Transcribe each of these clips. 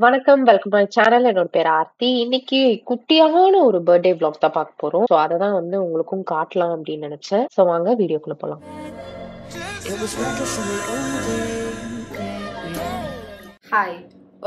வணக்கம். Welcome my channel. என்னோட பேரு ஆர்த்தி. இன்னைக்கு குட்டியான ஒரு பர்த்டே விளாக் தான் பார்க்க போறோம். ஸோ அததான் வந்து உங்களுக்கும் காட்டலாம் அப்படின்னு நினைச்சேன். ஸோ வாங்க வீடியோக்குள்ள போலாம். ஹாய்,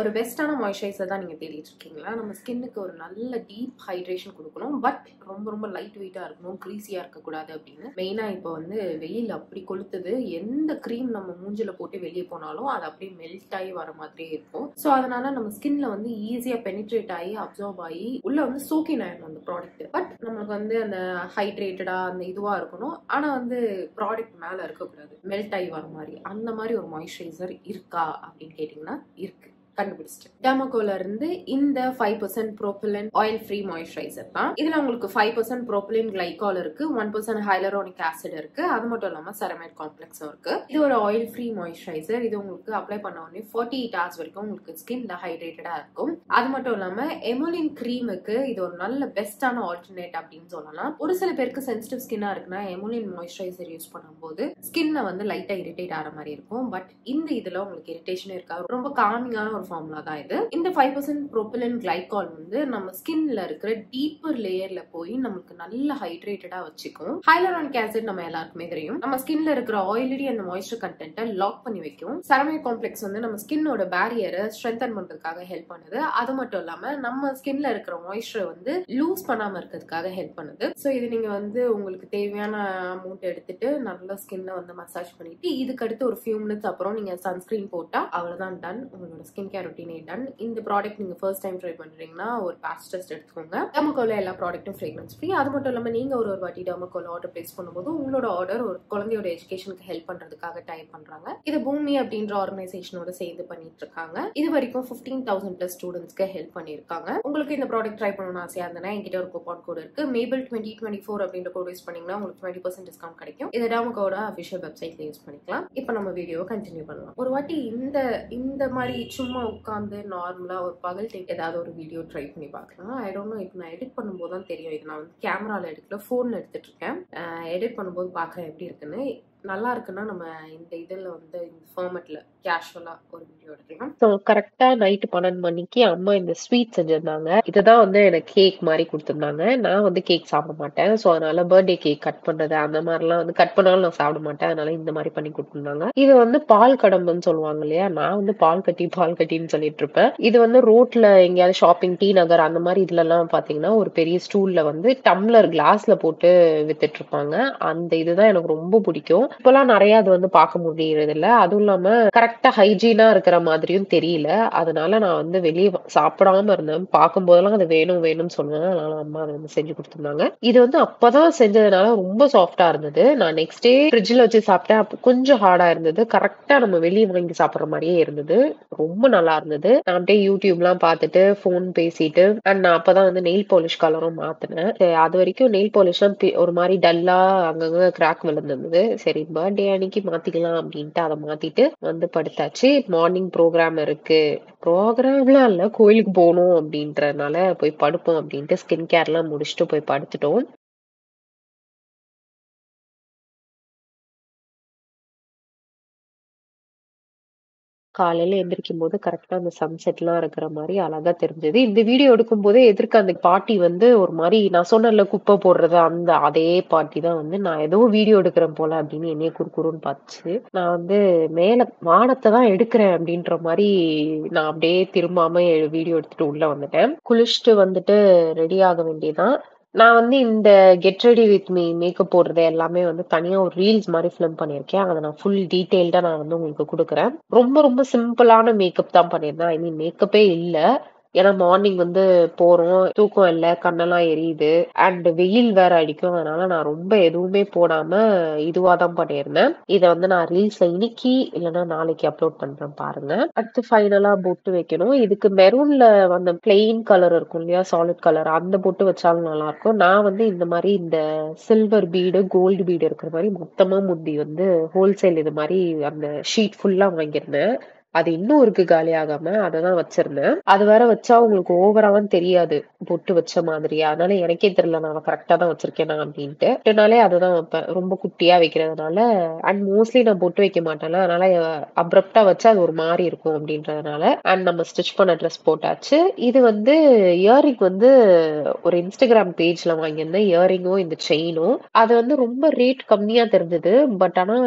ஒரு பெஸ்ட்டான மாய்ஸ்சரைசர் தான் நீங்கள் தேடிட்டு இருக்கீங்களா? நம்ம ஸ்கின்னுக்கு ஒரு நல்ல டீப் ஹைட்ரேஷன் கொடுக்கணும், பட் ரொம்ப ரொம்ப லைட் வெயிட்டாக இருக்கணும், க்ரீஸியாக இருக்கக்கூடாது அப்படின்னு. மெயினாக இப்போ வந்து வெயில் அப்படி கொளுத்துது, எந்த க்ரீம் நம்ம மூஞ்சில் போட்டு வெளியே போனாலும் அது அப்படியே மெல்ட் ஆகி வர மாதிரியே இருக்கும். ஸோ அதனால நம்ம ஸ்கின்ல வந்து ஈஸியாக பெனிட்ரேட் ஆகி அப்சர்வ் ஆகி உள்ள வந்து சோக்கின் ஆயிடும் அந்த ப்ராடக்ட். பட் நம்மளுக்கு வந்து அந்த ஹைட்ரேட்டடாக அந்த இதுவாக இருக்கணும், ஆனால் வந்து ப்ராடக்ட் மேலே இருக்கக்கூடாது, மெல்ட் ஆகி வர மாதிரி. அந்த மாதிரி ஒரு மாய்ஸ்சரைசர் இருக்கா அப்படின்னு கேட்டிங்கன்னா இருக்கு, கண்டுபிடிச்சிட்டு. டெர்மாகோல இருந்து இந்த 5% ப்ரோபிலன் ஆயில் ஃப்ரீ மாய்ஸ்சரைசர் தான். இதுல உங்களுக்கு 5% ப்ரோபிலின் கிளைகால் இருக்கு, 1% ஹைலரோனிக் ஆசிட் இருக்கு, அது மட்டும் இல்லாம செரமைட் காம்ப்ளெக்ஸும் இருக்கு. இது ஒரு ஆயில் ஃப்ரீ மாய்ஸ்சரைசர். இது உங்களுக்கு அப்ளை பண்ண உடனே 48 hours வரைக்கும் உங்களுக்கு ஸ்கின்ல ஹைட்ரேட்டடா இருக்கும். அது மட்டும் இல்லாம எமுலின் கிரீமுக்கு இது ஒரு நல்ல பெஸ்டான ஆல்டர்னேட் அப்படின்னு சொல்லலாம். ஒரு சில பேருக்கு சென்சிட்டிவ் ஸ்கின்னா இருக்குன்னா எமுலின் மாய்ஸ்சரைசர் யூஸ் பண்ணும்போது ஸ்கின்ன வந்து லைட்டா இரிட்டேட் ஆகிற மாதிரி இருக்கும். பட் இந்த இதுல உங்களுக்கு இரிட்டேஷன் இருக்காது, ரொம்ப காமிங்கான ஒரு ஃபார்முலா தான் இது. இந்த 5% ப்ரோபிலன் கிளைகால் வந்து நம்ம ஸ்கின்ல இருக்கிற டீப்பர் லேயர்ல போய் நமக்கு நல்ல ஹைட்ரேட்டடா வச்சுக்கும். ஹைலரானிக் ஆசிட் நம்ம எல்லாருக்குமே தெரியும், நம்ம ஸ்கின்ல இருக்கிற ஆயிலி அந்த மாய்ஸ்சர் கண்டென்ட்டை லாக் பண்ணி வைக்கும். செரமைக் காம்ப்ளெக்ஸ் வந்து நம்ம ஸ்கின்னோட பேரியரை ஸ்ட்ரென்தன் பண்றதுக்காக ஹெல்ப் பண்ணுது. அது மட்டும் இல்லாம நம்ம ஸ்கின்ல இருக்கிற மாய்ஸ்சரை வந்து லூஸ் பண்ணாம இருக்கிறதுக்காக ஹெல்ப் பண்ணுது. ஸோ இது நீங்க வந்து உங்களுக்கு தேவையான அமௌண்ட் எடுத்துட்டு நல்லா ஸ்கின்ல வந்து மசாஜ் பண்ணிட்டு இதுக்கு அடுத்து ஒரு ஃபியூ மினிட்ஸ் அப்புறம் நீங்க சன்ஸ்கிரீன் போட்டா அவ்வளவுதான் டன், உங்களோட ஸ்கின் கேர் ரொட்டீனே டன். இந்த ப்ராடக்ட் நீங்க ஃபர்ஸ்ட் டைம் ட்ரை பண்றீங்கன்னா ஒரு பேட்ச் டெஸ்ட் எடுத்துக்கோங்க. டெர்மாகோல எல்லா ப்ராடக்ட்டும் ஃப்ரேக்ரன்ஸ் ஃப்ரீ. அது மட்டும் இல்லாம நீங்க ஒரு வாட்டி டெர்மாகோல ஆர்டர் பிளேஸ் பண்ணும்போது உங்களோட ஆர்டர் ஒரு குழந்தையோட எஜுகேஷனுக்கு ஹெல்ப் பண்றதுக்காக டைப் பண்றாங்க. இது பூமி அப்படின்ற ஆர்கனைசேஷனோட சேர்ந்து பண்ணிட்டு இருக்காங்க. இது வரைக்கும் 15,000+ ஸ்டூடெண்ட்ஸ்க்கு ஹெல்ப் பண்ணிருக்காங்க. உங்களுக்கு இந்த ப்ராடக்ட் ட்ரை பண்ணணும்னு ஆசையா இருந்தா என்கிட்ட ஒரு கூப்பன் கோட் இருக்கு, மேபிள் 2024 அப்படின்ற கோட் யூஸ் பண்ணீங்கன்னா உங்களுக்கு 20% டிஸ்கவுண்ட் கிடைக்கும். இதை டெர்மாகோட அஃபிஷியல் வெப்சைட்ல யூஸ் பண்ணிக்கலாம். இப்போ நம்ம வீடியோ கண்டினியூ பண்ணலாம். ஒரு வாட்டி இந்த மாதிரி சும்மா உட்காந்து நார்மலா ஒரு பகல் டைம் ஏதாவது ஒரு வீடியோ ட்ரை பண்ணி பார்க்கலாம். ஐ டோன்ட் நோ, இப்போ நான் எடிட் பண்ணும்போது தான் தெரியும். இது நான் வந்து கேமரால எடுக்கல, ஃபோன்ல எடுத்துட்டு இருக்கேன். எடிட் பண்ணும்போது பார்க்குறேன் எப்படி இருக்குன்னு. நல்லா இருக்குன்னா நம்ம இந்த இதில் வந்து இந்த ஃபார்மேட்ல கேஷுவலா ஒரு வீடியோ எடுக்கலாம். ஸோ கரெக்டா நைட்டு 12 மணிக்கு அம்மா இந்த ஸ்வீட் செஞ்சிருந்தாங்க. இதுதான் வந்து எனக்கு கேக் மாதிரி கொடுத்துருந்தாங்க. நான் வந்து கேக் சாப்பிட மாட்டேன். ஸோ அதனால பர்த்டே கேக் கட் பண்றது அந்த மாதிரிலாம் வந்து கட் பண்ணாலும் நான் சாப்பிட மாட்டேன். அதனால இந்த மாதிரி பண்ணி கொடுத்துருந்தாங்க. இது வந்து பால் கடம்புன்னு சொல்லுவாங்க இல்லையா, நான் வந்து பால் கட்டின்னு சொல்லிட்டு இருப்பேன். இது வந்து ரோட்ல எங்கேயாவது ஷாப்பிங், டி நகர் அந்த மாதிரி இதுல எல்லாம் பாத்தீங்கன்னா ஒரு பெரிய ஸ்டூல்ல வந்து டம்ளர் கிளாஸ்ல போட்டு வித்துட்டு இருப்பாங்க. அந்த இதுதான் எனக்கு ரொம்ப பிடிக்கும். இப்பெல்லாம் நிறைய அது வந்து பார்க்க முடியறது இல்ல. அதுவும் இல்லாம கரெக்டா ஹைஜீனா இருக்கிற மாதிரியும் தெரியல. அதனால நான் வந்து வெளியே சாப்பிடாம இருந்தேன். பார்க்கும் போதெல்லாம் அது வேணும்னு சொன்னேன். அதனால அம்மா அதை வந்து செஞ்சு கொடுத்துருந்தாங்க. இது வந்து அப்பதான் செஞ்சதுனால ரொம்ப சாஃப்டா இருந்தது. நான் நெக்ஸ்ட் டே ஃப்ரிட்ஜ்ல வச்சு சாப்பிட்டேன். அப்போ கொஞ்சம் ஹார்டா இருந்தது. கரெக்டா நம்ம வெளியே வாங்கி சாப்பிடுற மாதிரியே இருந்தது. ரொம்ப நல்லா இருந்தது. நான் அப்படியே யூடியூப் எல்லாம் பார்த்துட்டு போன் பேசிட்டு அண்ட் நான் அப்பதான் வந்து நெயில் பாலிஷ் கலரும் மாத்தினேன். அது வரைக்கும் நெயில் பாலிஷ் எல்லாம் ஒரு மாதிரி டல்லா அங்கங்க கிராக் விழுந்திருந்தது. சரி பர்த்டே அன்னைக்கு மாத்திக்கலாம் அப்படின்ட்டு அதை மாத்திட்டு வந்து படுத்தாச்சு. மார்னிங் ப்ரோக்ராம் இருக்கு. ப்ரோக்ராம்லாம் இல்ல, கோயிலுக்கு போகணும் அப்படின்றதுனால போய் படுப்போம் அப்படின்ட்டு ஸ்கின் கேர் எல்லாம் முடிச்சுட்டு போய் படுத்துட்டோம். காலையில எந்திரிக்கும் போது கரெக்டா அந்த சன்செட் எல்லாம் இருக்கிற மாதிரி அழகா தெரிஞ்சது. இந்த வீடியோ எடுக்கும் போதே எதிர்க்க அந்த பாட்டி வந்து ஒரு மாதிரி, நான் சொன்னல குப்பை போடுறது, அந்த அதே பாட்டி தான் வந்து நான் ஏதோ வீடியோ எடுக்கிறேன் போல அப்படின்னு என்னைய குறுன்னு பார்த்துச்சு. நான் வந்து மேல வானத்தை தான் எடுக்கிறேன் அப்படின்ற மாதிரி நான் அப்படியே திரும்பாம வீடியோ எடுத்துட்டு உள்ள வந்துட்டேன். குளிச்சுட்டு வந்துட்டு ரெடி ஆக வேண்டியதான். நான் வந்து இந்த get ready with me makeup போடுறது எல்லாமே வந்து தனியா ஒரு ரீல்ஸ் மாதிரி ஃபிலிம் பண்ணியிருக்கேன். அதை நான் ஃபுல் டீடைல்டா நான் வந்து உங்களுக்கு கொடுக்குறேன். ரொம்ப ரொம்ப சிம்பிளான மேக்கப் தான் பண்ணியிருந்தேன். ஐ மீன் மேக்கப்பே இல்ல. ஏன்னா மார்னிங் வந்து போறோம், தூக்கம் இல்ல, கண்ணெல்லாம் எரியுது அண்ட் வெயில் வேற அடிக்கும். அதனால நான் ரொம்ப எதுவுமே போடாம இதுவாதான் பண்ணியிருந்தேன். இதை வந்து நான் ரீல்ஸ்ல இன்னைக்கு இல்லைன்னா நாளைக்கு அப்லோட் பண்றேன், பாருங்க. அடுத்து ஃபைனலா பொட்டு வைக்கணும். இதுக்கு மெரூன்ல வந்து பிளெயின் கலர் இருக்கும் இல்லையா, சாலிட் கலர், அந்த பொட்டு வச்சாலும் நல்லா இருக்கும். நான் வந்து இந்த மாதிரி இந்த சில்வர் பீடு, கோல்டு பீடு இருக்கிற மாதிரி மொத்தமா முந்தி வந்து ஹோல்சேல் இது மாதிரி அந்த ஷீட் ஃபுல்லா வாங்கியிருந்தேன். அது இன்னும் இருக்கு காலி ஆகாம, அததான் வச்சிருந்தேன். அது வேற வச்சா உங்களுக்கு ஓவராவும் தெரியாது. பொட்டு வச்ச மாதிரியா? அதனால எனக்கே தெரியல நான் கரெக்ட்டா தான் வச்சிருக்கேனா அப்டின்ட்டு. பொட்டுனாலே அதுதான் வைப்பேன். ரொம்ப குட்டியா வைக்கிறதுனால அண்ட் மோஸ்ட்லி நான் பொட்டு வைக்க மாட்டேன்ல. அதனால அப்ரப்ட்டா வச்சா அது ஒரு மாரி இருக்கும் அப்டின்றதுனால அண்ட் நம்ம ஸ்டிச் பண்ண ட்ரெஸ் போட்டாச்சு. இது வந்து இயரிங் வந்து ஒரு Instagram பேஜ்ல வாங்கியிருந்தேன். இயரிங்கும் இந்த செயினும். அது வந்து ரொம்ப ரேட் கம்மியா தெரிஞ்சது. பட் ஆனா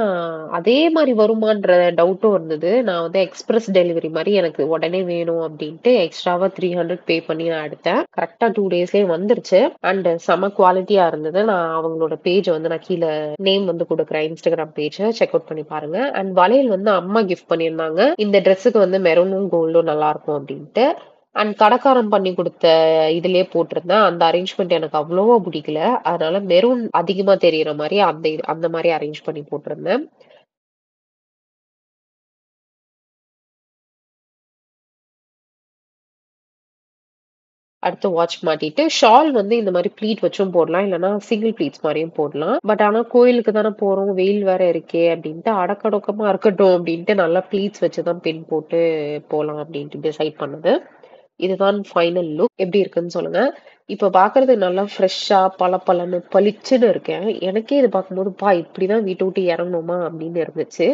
அதே மாரி வருமான்ற டவுட்டும் இருந்தது. நான் வந்து எக்ஸ்பிரஸ் டெலிவரி மாரி எனக்கு உடனே வேணும் அப்டின்ட்டு எக்ஸ்ட்ராவா 300 பே பண்ணி நான் எடுத்தேன். கரெக்ட்டா 2 டேஸ்லயே வந்துருச்சு. அண்ட் செம குவாலிட்டியா இருந்தது. நான் அவங்களோட பேஜ வந்து நான் கீழ நேம் வந்து குடுக்குறேன். Instagram பேஜ செக் அவுட் பண்ணி பாருங்க. அண்ட் வளையல் வந்து அம்மா கிஃப்ட் பண்ணியிருந்தாங்க. இந்த ட்ரெஸ்ஸுக்கு வந்து மெரூனும் கோல்டும் நல்லா இருக்கும் அப்டின்ட்டு. அண்ட் கடைக்காரன் பண்ணி குடுத்த இதுலயே போட்டிருந்தேன். அந்த அரேஞ்ச்மெண்ட் எனக்கு அவ்வளவா பிடிக்கல. அதனால மெரூன் அதிகமா தெரியிற மாரி அந்த மாரி அரேஞ்ச் பண்ணி போட்டிருந்தேன். அடுத்து வாட்ச் மாட்டிட்டு, ஷால் வந்து இந்த மாரி ப்ளீட் வச்சும் போடலாம். இல்லன்னா சிங்கிள் ப்ளீட்ஸ் மாரியும் போடலாம். பட் ஆனா கோயிலுக்கு தானே போறோம். வெயில் வேற இருக்கே அப்டின்ட்டு அடக்கடொக்கமா இருக்கட்டும் அப்டின்ட்டு நல்லா ப்ளீட்ஸ் வச்சு தான் பின் போட்டு போலாம் அப்டின்ட்டு டிசைட் பண்ணது. இதுதான் ஃபைனல் லுக். எப்படி இருக்குன்னு சொல்லுங்க. இப்ப பார்க்கறதுக்கு நல்லா ஃப்ரெஷ்ஷா பளபளன்னு பளிச்சுன்னு இருக்கேன். எனக்கே இது பார்க்கும்போது, இப்படிதான் வீட்ட விட்டு இறங்கணுமா? அப்படின்னு இருந்துச்சு.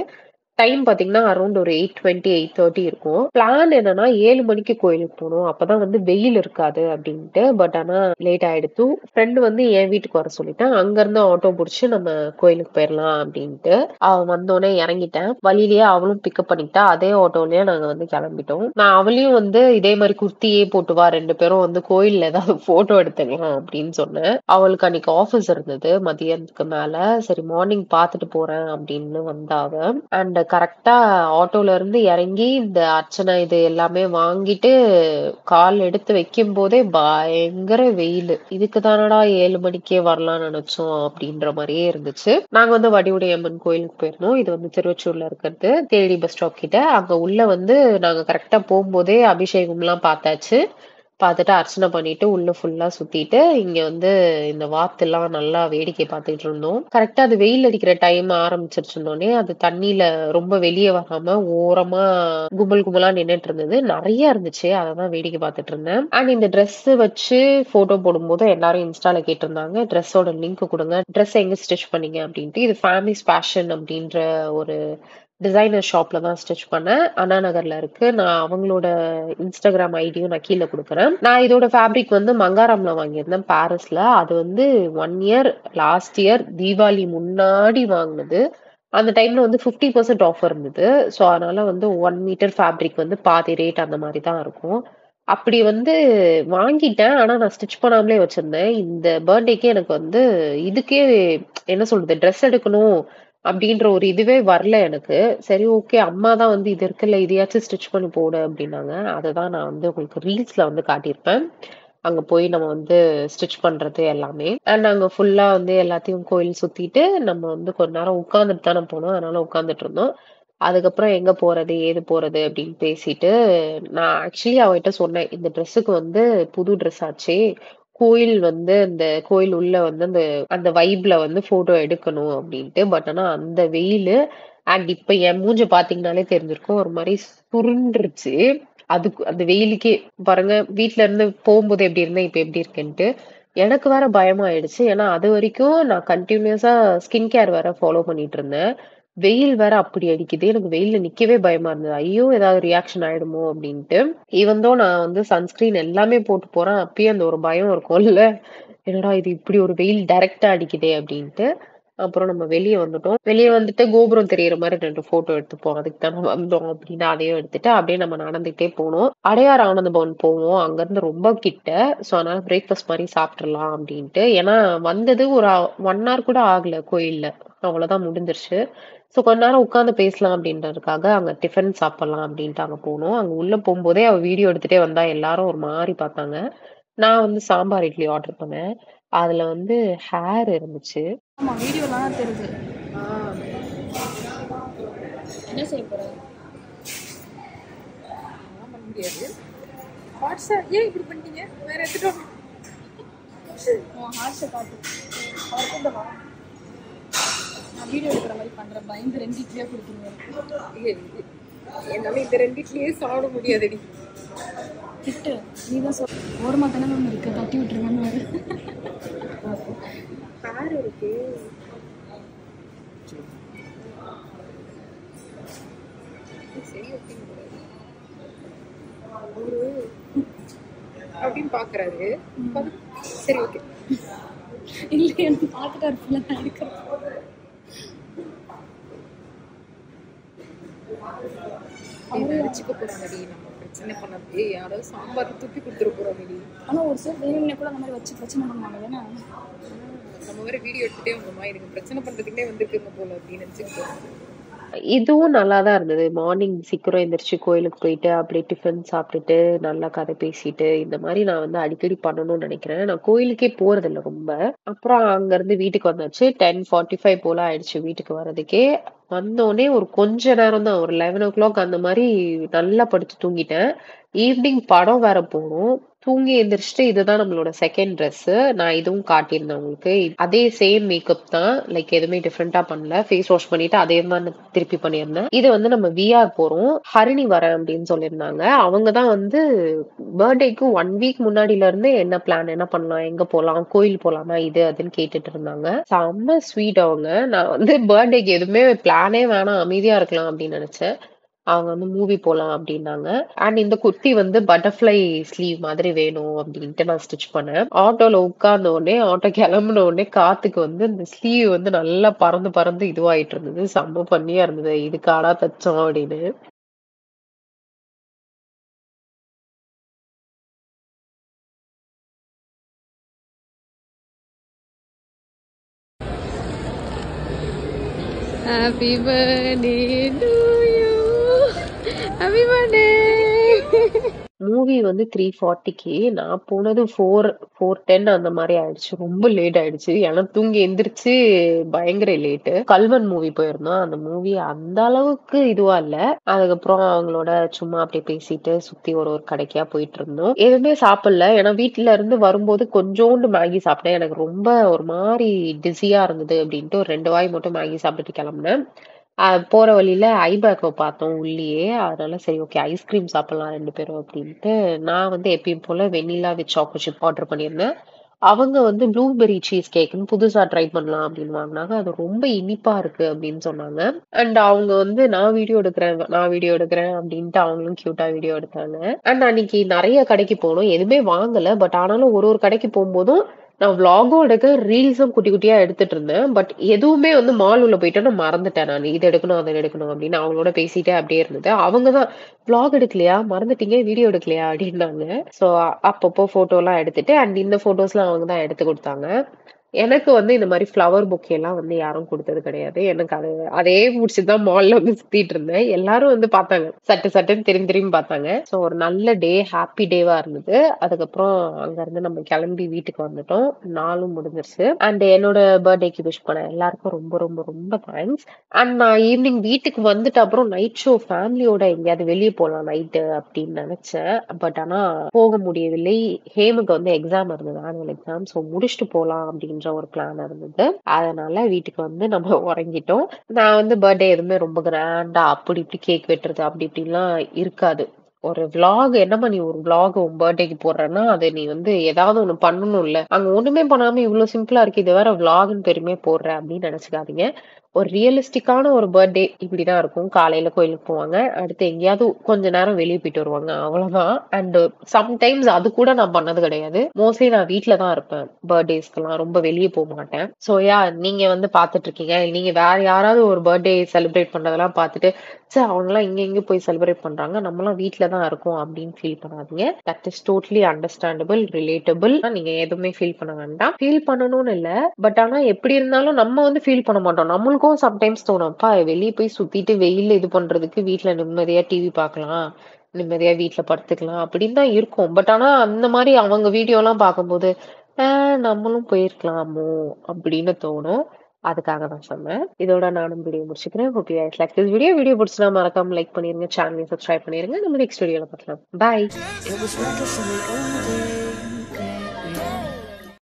டைம் பார்த்தீங்கன்னா, அரவுண்ட் ஒரு 8:20, 8:30 இருக்கும். பிளான் என்னன்னா 7 மணிக்கு கோயிலுக்கு போணும். அப்பதான் வந்து வெயில் இருக்காது அப்படின்ட்டு. பட் ஆனா லேட் ஆயிடுத்து. ஃப்ரெண்ட் வந்து என் வீட்டுக்கு வர சொல்லிட்டேன். அங்க இருந்து ஆட்டோ புடிச்சு நம்ம கோயிலுக்கு போயிரலாம் அப்படின்ட்டு. அவ வந்தோனே இறங்கிட்டேன். வழியிலேயே அவளும் பிக்கப் பண்ணிக்கிட்டா. அதே ஆட்டோலயே நாங்க வந்து கிளம்பிட்டோம். நான் அவளையும் வந்து இதே மாதிரி குர்த்தியே போட்டு வா 2 பேரும் வந்து கோயில்ல ஏதாவது போட்டோ எடுத்துக்கலாம் அப்படின்னு சொன்னேன். அவளுக்கு அன்னைக்கு ஆபீஸ் இருந்தது மதியானத்துக்கு மேல. சரி மார்னிங் பாத்துட்டு போறேன் அப்படின்னு வந்தா அவ. அண்ட் கரெக்டா ஆட்டோல இருந்து இறங்கி இந்த அர்ச்சனை இது எல்லாமே வாங்கிட்டு கால் எடுத்து வைக்கும் போதே பயங்கர வெயில். இதுக்கு தானடா 7 மணிக்கே வரலாம்னு நினைச்சோம் அப்படின்ற மாதிரியே இருந்துச்சு. நாங்க வந்து வடிவுடையம்மன் கோயிலுக்கு போயிருந்தோம். இது வந்து திருவொற்றியூர்ல இருக்கிறது. தேனி பஸ் ஸ்டாப் கிட்ட. அங்க உள்ள வந்து நாங்க கரெக்டா போகும்போதே அபிஷேகம் எல்லாம் பார்த்தாச்சு. பார்த்துட்டு அர்ச்சனை பண்ணிட்டு உள்ள ஃபுல்லா சுத்திட்டு இங்க வந்து இந்த வாத்தெல்லாம் நல்லா வேடிக்கை பார்த்துட்டு இருந்தோம். கரெக்டா அது வெயில் அடிக்கிற டைம் ஆரம்பிச்சிருச்சுன்னோடனே அது தண்ணியில ரொம்ப வெளியே வராம ஓரமா கும்பல் கும்பலா நின்னுட்டு இருந்தது. நிறைய இருந்துச்சு. அததான் வேடிக்கை பார்த்துட்டு இருந்தேன். அண்ட் இந்த Dress வச்சு போட்டோ போடும்போது எல்லாரும் இன்ஸ்டால கேட்டிருந்தாங்க. ட்ரெஸ்ஸோட லிங்க் கொடுங்க. ட்ரெஸ் எங்க ஸ்டிச் பண்ணீங்க அப்படின்ட்டு. இது ஃபேமிலிஸ் பேஷன் அப்படின்ற ஒரு டிசைனர் ஷாப்ல தான் ஸ்டிச் பண்ணேன். அண்ணா நகர்ல இருக்கு. நான் அவங்களோட Instagram ஐடியும் நான் கீழ குடுக்குறேன். நான் இதோட ஃபேப்ரிக் வந்து மங்காராம்ல வாங்கியிருந்தேன் பாரிஸ்ல. அது வந்து 1 இயர் லாஸ்ட் இயர் தீபாவளி முன்னாடி வாங்குனது. அந்த டைம்ல வந்து 50% ஆஃபர் இருந்தது. ஸோ அதனால வந்து 1 மீட்டர் ஃபேப்ரிக் வந்து பாதி ரேட் அந்த மாரி தான் இருக்கும். அப்படி வந்து வாங்கிட்டேன். ஆனா நான் ஸ்டிச் பண்ணாமலே வச்சிருந்தேன். இந்த பர்த்டேக்கு எனக்கு வந்து இதுக்கே என்ன சொல்றது? ட்ரெஸ் எடுக்கணும் அப்படின்ற ஒரு இதுவே வரல எனக்கு. சரி ஓகே அம்மா தான் வந்து இது இருக்குல்ல இதையாச்சும் ஸ்டிச் பண்ணி போடு அப்படின்னாங்க. அததான் நான் வந்து உங்களுக்கு ரீல்ஸ்ல வந்து காட்டியிருப்பேன். அங்க போய் நம்ம வந்து ஸ்டிச் பண்றது எல்லாமே. அண்ட் அங்க ஃபுல்லா வந்து எல்லாத்தையும் கோயில் சுத்திட்டு நம்ம வந்து கொஞ்ச நேரம் உட்கார்ந்துட்டு தானே போனோம். அதனால உட்கார்ந்துட்டு இருந்தோம். அதுக்கப்புறம் எங்க போறது, ஏது போறது அப்படின்னு பேசிட்டு, நான் ஆக்சுவலி அவகிட்ட சொன்னேன். இந்த ட்ரெஸ்ஸுக்கு வந்து புது ட்ரெஸ் ஆச்சே. கோயில் வந்து இந்த கோயில் உள்ள வந்து அந்த அந்த வைப்ல வந்து போட்டோ எடுக்கணும் அப்படின்ட்டு. பட் ஆனா அந்த வெயிலு அண்ட் இப்ப என் மூஞ்ச பாத்தீங்கன்னாலே தெரிஞ்சிருக்கும். ஒரு மாதிரி சுருண்டுருச்சு. அதுக்கு அந்த வெயிலுக்கே பாருங்க வீட்ல இருந்து போகும்போது எப்படி இருந்தேன், இப்ப எப்படி இருக்கேன்ட்டு. எனக்கு வேற பயமாயிடுச்சு. ஏன்னா அது வரைக்கும் நான் கண்டினியூஸா ஸ்கின் கேர் வேற ஃபாலோ பண்ணிட்டு இருந்தேன். வெயில் வேற அப்படி அடிக்குது. எனக்கு வெயில்ல நிக்கவே பயமா இருந்தது. ஐயோ! ஏதாவது ரியாக்ஷன் ஆயிடுமோ அப்டின்ட்டு. ஈவன் தோ நான் வந்து சன்ஸ்கிரீன் எல்லாமே போட்டு போறேன். அப்பயும் அந்த ஒரு பயம் இருக்கும்ல. என்னடா இது இப்படி ஒரு வெயில் டைரக்ட்டா அடிக்குதே அப்டின்ட்டு. அப்புறம் நம்ம வெளிய வந்துட்டோம். வெளிய வந்துட்டு கோபுரம் தெரியிற மாரி 2 ஃபோட்டோ எடுத்துப்போம். அதுக்கு தானே வந்தோம் அப்படின்னு அதையும் எடுத்துட்டு அப்படியே நம்ம நடந்துகிட்டே போனோம். அடையார் ஆனந்த பவன் போவோம். அங்கருந்து ரொம்ப கிட்ட. ஸோ அதனால பிரேக்ஃபாஸ்ட் மாரி சாப்ட்டுறலாம் அப்படின்ட்டு. ஏன்னா வந்தது ஒரு 1 ஹவர் கூட ஆகல கோயில்ல. அவ்வளோதான் முடிஞ்சிருச்சு. ஸோ கொஞ்ச நேரம் உட்காந்து பேசலாம் அப்படின்றதுக்காக அங்க டிஃபன் சாப்பிடலாம் அப்படின்ட்டு அங்க போனோம். அங்க உள்ள போம்போதே அவ வீடியோ எடுத்துட்டே வந்தா. எல்லாரும் ஒரு மாரி பார்த்தாங்க. நான் வந்து சாம்பார் இட்லி ஆர்டர் பண்ணேன். அதுல வந்து ஹேர் இருந்துச்சு. ஆமா வீடியோலாம் தெரியுது. என்ன செய்ய போற? பண்ண முடியாது. வாட்ஸ்அப் ஏன் இப்படி பண்ணிட்டீங்க? வேற எடுத்துட்டோம். ஹார்ட்ஸை பார்த்து அவர் கொண்டு வா. நான் வீடியோ எடுக்கிற மாதிரி பண்றேன். பயந்து 2 இட்லியா கொடுத்துருங்க. என்னால இந்த 2 இட்லியே சாப்பிட முடியாதுடி. திட்டு நீ தான் சொல் ஓரமாக தானே மேம் இருக்கு தட்டி விட்டுருங்கன்னு கார் இருக்கு. சரி ஓகே அவரு அப்படின்னு பாக்குறாரு. சரி ஓகே இல்லை எனக்கு பார்த்துட்டாரு ஃபுல்லாக தான் இருக்கிறேன். நினைச்சுக்க போறாங்கடி நம்ம பிரச்சனை பண்ணது யாராவது சாம்பார் தூக்கி கொடுத்துட போறாங்கடி. ஆனால் ஒரு சில வேணும்னே கூட அந்த மாதிரி வச்சு பிரச்சனை பண்ணுவாங்க தானே. நம்ம வேற வீடியோ எடுத்துட்டே வந்தோமா இதுக்கு பிரச்சனை பண்றதுக்குனே வந்திருக்குங்க போல அப்படின்னு நினைச்சுக்கிட்டோம். இதுவும் நல்லாதான் இருந்தது. மார்னிங் சீக்கிரம் எந்திரிச்சு கோயிலுக்கு போயிட்டு அப்படியே டிஃபன் சாப்பிட்டுட்டு நல்லா கதை பேசிட்டு இந்த மாதிரி நான் வந்து அடிக்கடி பண்ணணும்னு நினைக்கிறேன். நான் கோயிலுக்கே போறது இல்ல ரொம்ப. அப்புறம் அங்க இருந்து வீட்டுக்கு வந்தாச்சு. 10:45 போல ஆயிடுச்சு வீட்டுக்கு வர்றதுக்கே. வந்தோடனே ஒரு கொஞ்ச நேரம் தான், ஒரு 11 o'clock அந்த மாதிரி நல்லா படுத்து தூங்கிட்டேன். ஈவினிங் படம் வேற போகணும். தூங்கி எந்திரிச்சிட்டு இதுதான் நம்மளோட செகண்ட் ட்ரெஸ். நான் இதுவும் காட்டியிருந்தேன் உங்களுக்கு. அதே சேம் மேக்கப் தான், லைக் எதுவுமே டிஃப்ரெண்டா பண்ணல. ஃபேஸ் வாஷ் பண்ணிட்டு அதே தான் நான் திருப்பி பண்ணியிருந்தேன். இது வந்து நம்ம விஆர் போறோம். ஹரிணி வரேன் அப்படின்னு சொல்லியிருந்தாங்க. அவங்க தான் வந்து பர்த்டேக்கு 1 week முன்னாடில இருந்து என்ன பிளான், என்ன பண்ணலாம், எங்க போலாம், கோயில் போலாமா இது அதுன்னு கேட்டுட்டு இருந்தாங்க. செம்ம ஸ்வீட் அவங்க. நான் வந்து பர்த்டேக்கு எதுவுமே பிளானே வேணாம் அமைதியா இருக்கலாம் அப்படின்னு நினைச்சேன். அவங்க வந்து மூவி போலாம் அப்படின்னாங்க. அண்ட் இந்த குர்த்தி வந்து பட்டர்ஃப்ளை ஸ்லீவ் மாதிரி வேணும் அப்படின்ட்டு நான் ஸ்டிச் பண்ணேன். ஆட்டோல உட்கார்ந்த உடனே, ஆட்டோ கிளம்புன உடனே காத்துக்கு வந்து இந்த ஸ்லீவ் வந்து நல்லா பறந்து பறந்து இதுவாயிட்டு இருந்தது. செம்ம பண்ணியா இருந்தது. இதுக்காடா தச்சோம் அப்படின்னு. Happy birthday to you. Happy birthday. Movie வந்து 3:40க்கு, நான் போனது 4:10 அந்த மாதிரி ஆயிடுச்சு. ரொம்ப லேட் ஆயிடுச்சு. ஏன்னா தூங்கி எந்திரிச்சு பயங்கர லேட்டு. கல்வன் மூவி போயிருந்தோம். அந்த மூவி அந்த அளவுக்கு இதுவா இல்ல. அதுக்கப்புறம் அவங்களோட சும்மா அப்படியே பேசிட்டு சுத்தி ஒரு ஒரு கடைக்கா போயிட்டு இருந்தோம். எதுவுமே சாப்பிடல. ஏன்னா வீட்டுல இருந்து வரும்போது கொஞ்சோண்டு மேகி சாப்பிட்டேன். எனக்கு ரொம்ப ஒரு மாதிரி டிஸியா இருந்தது அப்படின்ட்டு ஒரு 2 வாய் மட்டும் மேகி சாப்பிட்டுட்டு கிளம்புனேன். போற வழியில ஐபேக்கோ பார்த்தோம் உள்ளேயே. அதனால சரி ஓகே ஐஸ்கிரீம் சாப்பிடலாம் 2 பேரும் அப்படின்ட்டு நான் வந்து எப்பயும் போல வெண்ணிலா வித் சாக்கோ சிப் ஆர்டர் பண்ணியிருந்தேன். அவங்க வந்து ப்ளூபெர்ரி சீஸ் கேக்குன்னு புதுசா ட்ரை பண்ணலாம் அப்படின்னு வாங்குனாங்க. அது ரொம்ப இனிப்பா இருக்கு அப்படின்னு சொன்னாங்க. அண்ட் அவங்க வந்து நான் வீடியோ எடுக்கிறேன் அப்படின்ட்டு அவங்களும் கியூட்டா வீடியோ எடுத்தாங்க. அண்ட் அன்னைக்கு நிறைய கடைக்கு போனோம். எதுவுமே வாங்கல. பட் ஆனாலும் ஒரு ஒரு கடைக்கு போகும்போதும் நான் விளாகும் எடுக்க, ரீல்ஸும் குட்டி குட்டியா எடுத்துட்டு இருந்தேன். பட் எதுவுமே வந்து மால் உள்ள போயிட்டு நான் மறந்துட்டேன். நான் இது எடுக்கணும் அதை எடுக்கணும் அப்படின்னு அவங்களோட பேசிட்டே அப்படியே இருந்தது. அவங்கதான் விளாக் எடுக்கலையா, மறந்துட்டீங்க, வீடியோ எடுக்கலையா அப்படின்னாங்க. சோ அப்பப்போ போட்டோ எல்லாம் எடுத்துட்டு அண்ட் இந்த போட்டோஸ்லாம் அவங்க தான் எடுத்து கொடுத்தாங்க. எனக்கு வந்து இந்த மாதிரி ஃப்ளவர் பொக்கே எல்லாம் வந்து யாரும் கொடுத்தது கிடையாது. எனக்கு அதே முடிச்சுதான் மால்ல வந்து சுத்திட்டு இருந்தேன். எல்லாரும் வந்து பார்த்தாங்க, சட்டுன்னு திரும்பி திரும்பி பார்த்தாங்க. ஸோ ஒரு நல்ல டே, ஹாப்பி டேவா இருந்தது. அதுக்கப்புறம் அங்க இருந்து நம்ம கிளம்பி வீட்டுக்கு வந்துட்டோம். நாளும் முடிஞ்சிருச்சு. அண்ட் என்னோட பர்த்டேக்கு விஷ் பண்ண எல்லாருக்கும் ரொம்ப ரொம்ப ரொம்ப தேங்க்ஸ். அண்ட் நான் ஈவினிங் வீட்டுக்கு வந்துட்டு அப்புறம் நைட் ஷோ ஃபேமிலியோட எங்கேயாவது வெளியே போலாம் நைட்டு அப்படின்னு நினைச்சேன். பட் ஆனா போக முடியவில்லை. ஹேமுக்கு வந்து எக்ஸாம் இருந்தது, ஆனுவல் எக்ஸாம். ஸோ முடிச்சுட்டு போலாம் அப்படின்ற ஒரு பிளான் இருந்தது. அதனால வீட்டுக்கு வந்து நம்ம உறங்கிட்டோம். நான் வந்து பர்த்டே எதுவுமே ரொம்ப கிராண்டா அப்படி இப்படி கேக் வெட்டுறது அப்படி இப்படிலாம் இருக்காது. ஒரு விளாக், என்னம்மா நீ ஒரு விளாக் உன் பர்த்டேக்கு போடுறேன்னா அதை நீ வந்து ஏதாவது ஒண்ணு பண்ணணும்ல. அங்க ஒண்ணுமே பண்ணாம இவ்வளவு சிம்பிளா இருக்கு, இது வேற விளாக்னு பெருமே போடுற அப்படின்னு நினைச்சுக்காதீங்க. ஒரு ரியலிஸ்டிக்கான ஒரு பர்த்டே இப்படிதான் இருக்கும். காலையில கோயிலுக்கு போவாங்க, அடுத்து எங்கேயாவது கொஞ்ச நேரம் வெளியே போயிட்டு வருவாங்க, அவ்வளவுதான். அண்ட் சம்டைம்ஸ் அது கூட நான் பண்ணது கிடையாது. மோஸ்ட்லி நான் வீட்டுல தான் இருப்பேன். பர்த்டேஸ்க்கெல்லாம் ரொம்ப வெளியே போக மாட்டேன். சோ நீங்க வந்து பாத்துட்டு இருக்கீங்க, நீங்க வேற யாராவது ஒரு பர்த்டே செலிப்ரேட் பண்றதெல்லாம் பார்த்துட்டு சரி அவங்க எல்லாம் இங்க போய் செலிப்ரேட் பண்றாங்க, நம்ம எல்லாம் வீட்டுல தான் இருக்கோம் அப்படின்னு ஃபீல் பண்ணாதீங்க. That is totally understandable, relatable. நீங்க எதுவுமே ஃபீல் பண்ண வேண்டாம். ஃபீல் பண்ணணும்னு இல்ல, பட் ஆனா எப்படி இருந்தாலும் நம்ம வந்து ஃபீல் பண்ண மாட்டோம். நம்மளுக்கும் சம்டைம்ஸ் தோணும், அப்பா வெளியே போய் சுத்திட்டு வெயில்ல இது பண்றதுக்கு வீட்டுல நிம்மதியா டிவி பார்க்கலாம், நிம்மதியா வீட்டுல படுத்துக்கலாம் அப்படின்னு தான் இருக்கும். பட் ஆனா அந்த மாதிரி அவங்க வீடியோ எல்லாம் பார்க்கும்போது நம்மளும் போயிருக்கலாமோ அப்படின்னு தோணும். அதுக்காக தான் சொன்னேன். இதோட நானும் வீடியோ முடிச்சுக்கிறேன். Hope you guys like this video. Video பிடிச்சா மறக்காம லைக் பண்ணிருங்க, சேனலையும் சப்ஸ்கிரைப் பண்ணிருங்க. நம்ம நெக்ஸ்ட் வீடியோல பார்க்கலாம். பை.